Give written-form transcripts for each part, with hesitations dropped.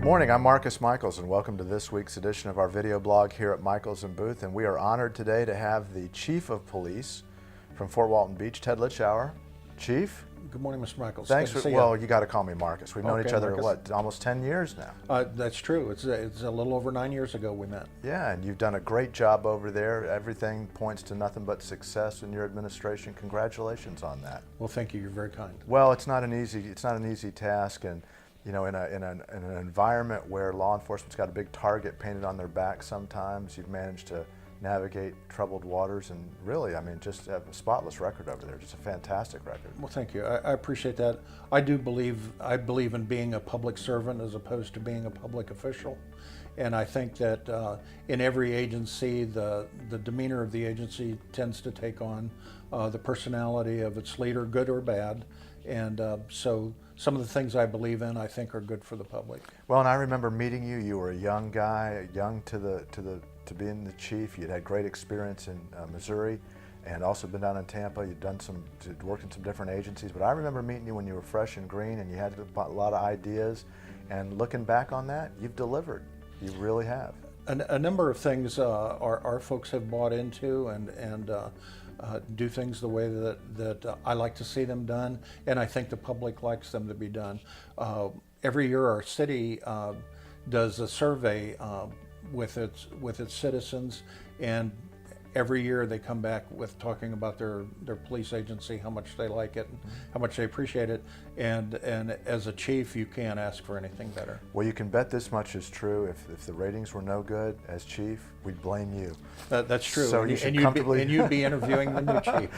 Good morning, I'm Marcus Michaels, and welcome to this week's edition of our video blog here at Michaels and Booth. And we are honored today to have the Chief of Police from Fort Walton Beach, Ted Litschauer. Chief? Good morning, Mr. Michaels. Thanks for, well, you got to call me Marcus. We've known Okay, each other, Marcus. what, almost 10 years now? That's true. It's a little over 9 years ago we met. Yeah, and you've done a great job over there. Everything points to nothing but success in your administration. Congratulations on that. Well, thank you. You're very kind. Well, it's not an easy task, and you know, in an environment where law enforcement's got a big target painted on their back, sometimes you've managed to navigate troubled waters, and really, I mean, just have a spotless record over there. Just a fantastic record. Well, thank you. I appreciate that. I believe in being a public servant as opposed to being a public official, and I think that in every agency, the demeanor of the agency tends to take on the personality of its leader, good or bad, and so some of the things I believe in, I think, are good for the public. Well, and I remember meeting you. You were a young guy, young to being the chief. You'd had great experience in Missouri, and also been down in Tampa. You'd worked in some different agencies. But I remember meeting you when you were fresh and green, and you had a lot of ideas. And looking back on that, you've delivered. You really have. A number of things our folks have bought into, and do things the way that I like to see them done, and I think the public likes them to be done. Every year our city does a survey with its citizens, and every year they come back with talking about their police agency, how much they like it, and how much they appreciate it, and as a chief, you can't ask for anything better. Well, you can bet this much is true. If the ratings were no good as chief, we'd blame you. That's true. So you'd be interviewing the new chief.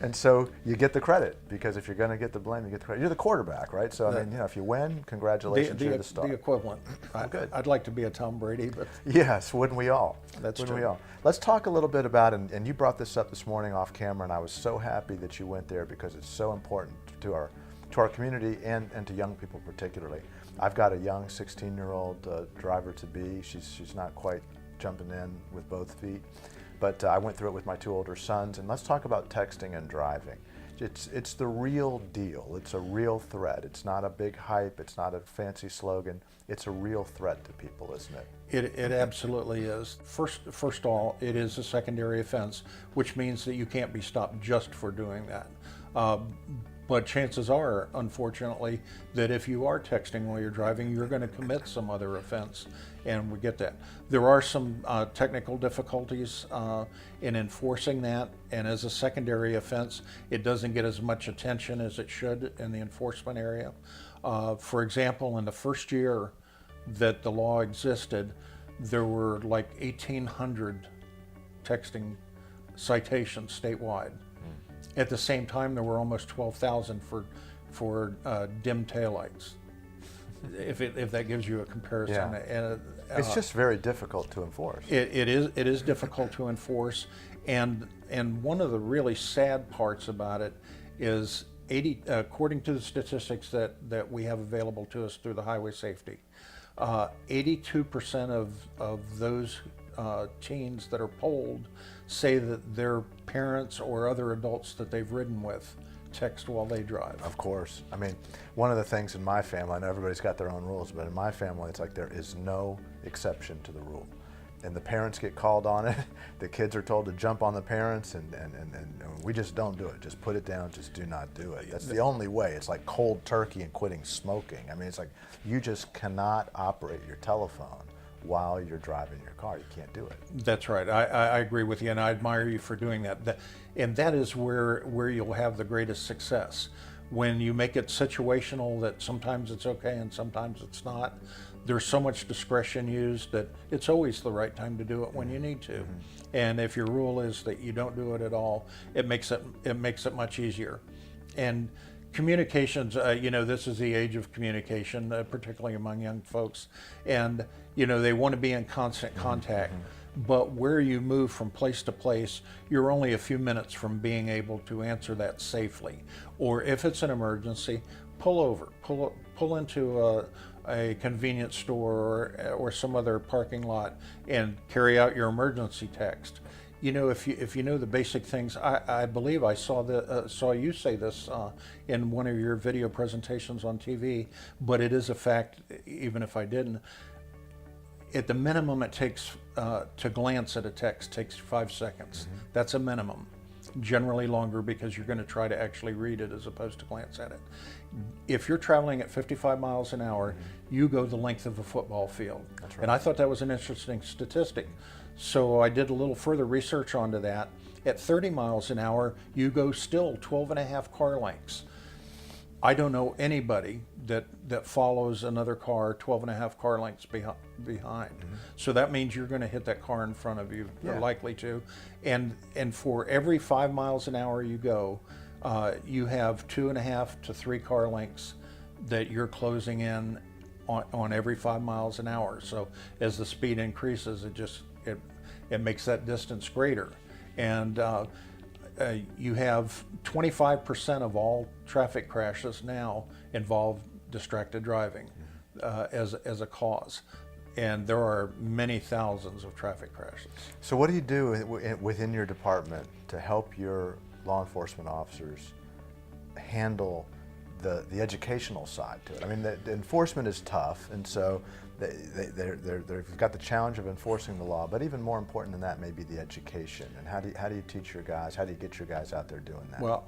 and so you get the credit, because if you're going to get the blame, you get the credit. You're the quarterback, right? So I mean, you know, if you win, congratulations, you're the star. The equivalent. Good. I'd like to be a Tom Brady, but yes, wouldn't we all? That's wouldn't true. we all? Let's talk a little bit about, and you brought this up this morning off camera, and I was so happy that you went there because it's so important to our community and to young people particularly. I've got a young 16-year-old driver-to-be. She's not quite jumping in with both feet, but I went through it with my two older sons. And let's talk about texting and driving. It's the real deal. It's a real threat. It's not a big hype. It's not a fancy slogan. It's a real threat to people, isn't it? It absolutely is. First of all, it is a secondary offense, which means that you can't be stopped just for doing that. But chances are, unfortunately, that if you are texting while you're driving, you're going to commit some other offense, and we get that. There are some technical difficulties in enforcing that, and as a secondary offense, it doesn't get as much attention as it should in the enforcement area. For example, in the first year that the law existed, there were like 1,800 texting citations statewide. At the same time, there were almost 12,000 for dim taillights. If that gives you a comparison, yeah. It's just very difficult to enforce. It is difficult to enforce, and one of the really sad parts about it is according to the statistics that we have available to us through the highway safety, 82% of those teens that are polled say that their parents or other adults that they've ridden with text while they drive. Of course. I mean, one of the things in my family, I know everybody's got their own rules, but in my family, it's like there is no exception to the rule. And the parents get called on it. The kids are told to jump on the parents, and we just don't do it. Just put it down, just do not do it. That's the only way. It's like cold turkey and quitting smoking. I mean, it's like you just cannot operate your telephone while you're driving your car. You can't do it. That's right. I agree with you, and I admire you for doing that. And that is where you'll have the greatest success. When you make it situational, that sometimes it's okay and sometimes it's not. There's so much discretion used that it's always the right time to do it when you need to. Mm-hmm. And if your rule is that you don't do it at all, it makes it much easier. And communications, you know, this is the age of communication, particularly among young folks, and you know, they want to be in constant contact. But where you move from place to place, you're only a few minutes from being able to answer that safely. Or if it's an emergency, pull over, pull into a convenience store or some other parking lot and carry out your emergency text. You know, if you know the basic things, I believe I saw you say this in one of your video presentations on TV, but it is a fact, even if I didn't. At the minimum, it takes to glance at a text takes 5 seconds. Mm-hmm. That's a minimum. Generally longer, because you're going to try to actually read it as opposed to glance at it. If you're traveling at 55 miles an hour, you go the length of a football field. That's right. And I thought that was an interesting statistic. So I did a little further research onto that. At 30 miles an hour, you go still 12 and a half car lengths. I don't know anybody that follows another car 12 and a half car lengths behind. Mm-hmm. So that means you're going to hit that car in front of you, Yeah. or likely to. And for every 5 miles an hour you go, you have 2.5 to 3 car lengths that you're closing in on every 5 miles an hour. So as the speed increases, it makes that distance greater. And you have 25% of all traffic crashes now involve distracted driving as a cause. And there are many thousands of traffic crashes. So what do you do within your department to help your law enforcement officers handle the educational side to it? I mean, the enforcement is tough, and so they've got the challenge of enforcing the law, but even more important than that may be the education. And how do you teach your guys? How do you get your guys out there doing that? Well,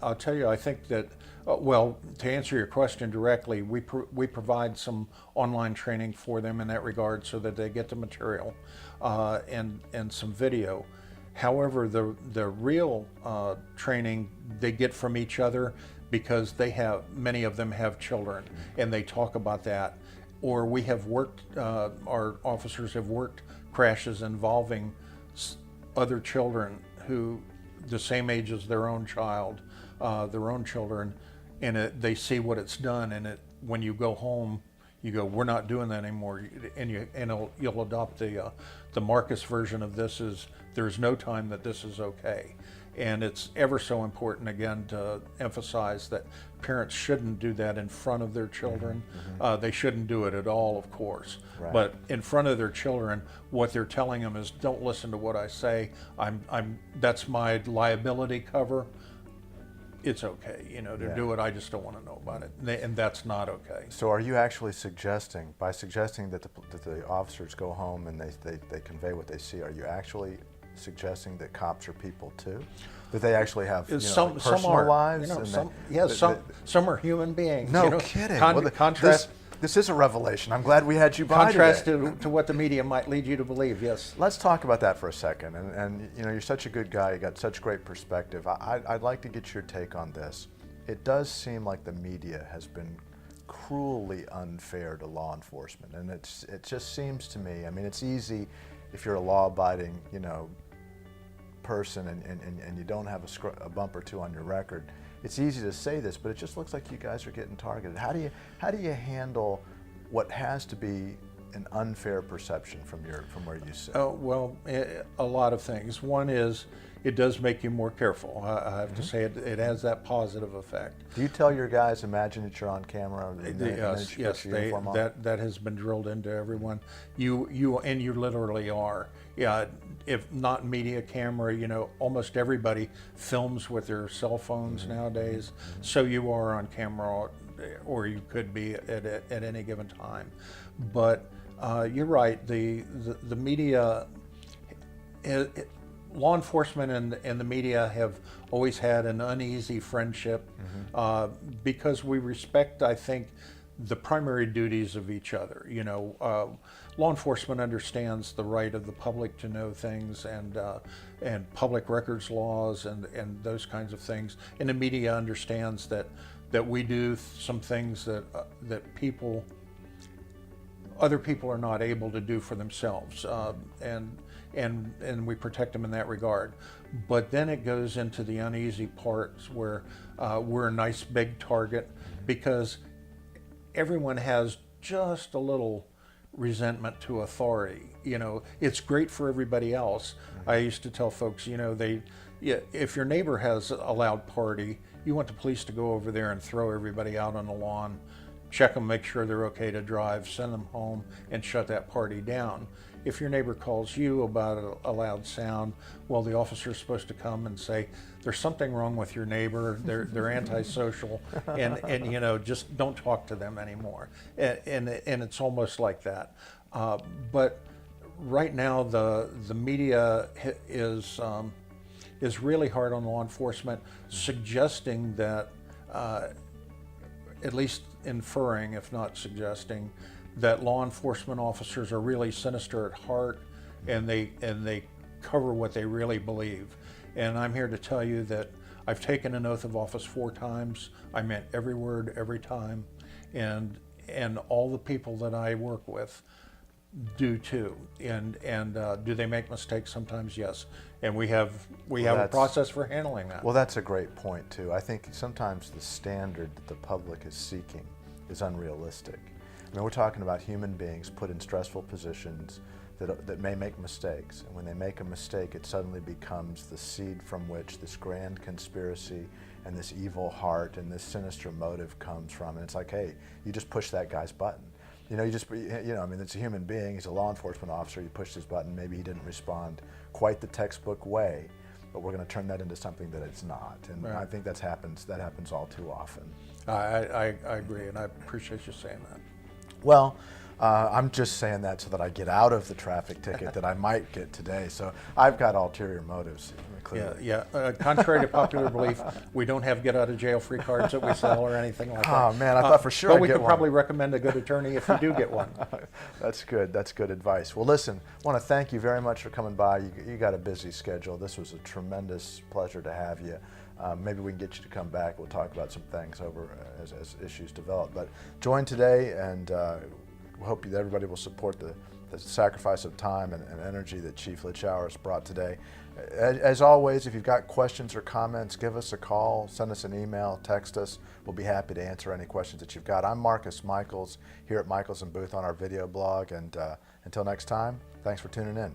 I'll tell you, I think that, well, to answer your question directly, we provide some online training for them in that regard so that they get the material and some video. However, the real training they get from each other, because many of them have children, and they talk about that. Or we have worked, our officers have worked crashes involving other children who the same age as their own child, their own children, and they see what it's done, and when you go home, you go, we're not doing that anymore, and you'll adopt the Marcus version of this is there's no time that this is okay. And it's ever so important, again, to emphasize that parents shouldn't do that in front of their children. Mm-hmm. They shouldn't do it at all, of course. Right. But in front of their children, what they're telling them is, don't listen to what I say. That's my liability cover. It's okay, to do it. I just don't want to know about it, and that's not okay. So are you actually suggesting that the officers go home and they convey what they see, are you actually suggesting that cops are people too? That they actually have personal lives? Some are human beings. No kidding. Contrast. This is a revelation. I'm glad we had you by Contrast today. to what the media might lead you to believe, yes. Let's talk about that for a second. And you're such a good guy. You got such great perspective. I'd like to get your take on this. It does seem like the media has been cruelly unfair to law enforcement, and it just seems to me. I mean, it's easy if you're a law-abiding, person and you don't have a bump or two on your record. It's easy to say this, but it just looks like you guys are getting targeted. How do you handle what has to be an unfair perception from where you sit? Oh, well, a lot of things. One is it does make you more careful. I have to say it has that positive effect. Do you tell your guys, imagine that you're on camera? Yes, that has been drilled into everyone. You literally are. Yeah, if not media camera, almost everybody films with their cell phones nowadays. So you are on camera, or you could be at any given time. But you're right. The media, law enforcement and the media have always had an uneasy friendship because we respect, I think, the primary duties of each other. Law enforcement understands the right of the public to know things and public records laws and those kinds of things. And the media understands that we do some things that other people are not able to do for themselves, and we protect them in that regard. But then it goes into the uneasy parts where we're a nice big target because everyone has just a little resentment to authority. It's great for everybody else. I used to tell folks, if your neighbor has a loud party, you want the police to go over there and throw everybody out on the lawn, check them, make sure they're okay to drive, send them home, and shut that party down. If your neighbor calls you about a loud sound, well, the officer's supposed to come and say, there's something wrong with your neighbor, they're antisocial, and you know, just don't talk to them anymore. And it's almost like that. But right now, the media is really hard on law enforcement, suggesting that, at least inferring, if not suggesting, that law enforcement officers are really sinister at heart, and they cover what they really believe. And I'm here to tell you that I've taken an oath of office 4 times. I meant every word, every time, and all the people that I work with do too. And do they make mistakes sometimes? Yes. And we have a process for handling that. Well, that's a great point too. I think sometimes the standard that the public is seeking is unrealistic. I mean, we're talking about human beings put in stressful positions that may make mistakes. And when they make a mistake, it suddenly becomes the seed from which this grand conspiracy and this evil heart and this sinister motive comes from. And it's like, hey, you just push that guy's button. You know, I mean, it's a human being. He's a law enforcement officer. You pushed his button. Maybe he didn't respond quite the textbook way, but we're going to turn that into something that it's not. And right. I think that happens all too often. I agree, and I appreciate you saying that. Well, I'm just saying that so that I get out of the traffic ticket that I might get today. So I've got ulterior motives, clearly. Yeah. Contrary to popular belief, we don't have get-out-of-jail-free cards that we sell or anything like that. Oh man, I thought for sure I'd but we get could one. probably recommend a good attorney if you do get one. That's good. That's good advice. Well, listen, I want to thank you very much for coming by. You got a busy schedule. This was a tremendous pleasure to have you. Maybe we can get you to come back. We'll talk about some things over as issues develop. But join today, and we hope that everybody will support the sacrifice of time and energy that Chief Litschauer has brought today. As always, if you've got questions or comments, give us a call, send us an email, text us. We'll be happy to answer any questions that you've got. I'm Marcus Michaels here at Michaels & Booth on our video blog, and until next time, thanks for tuning in.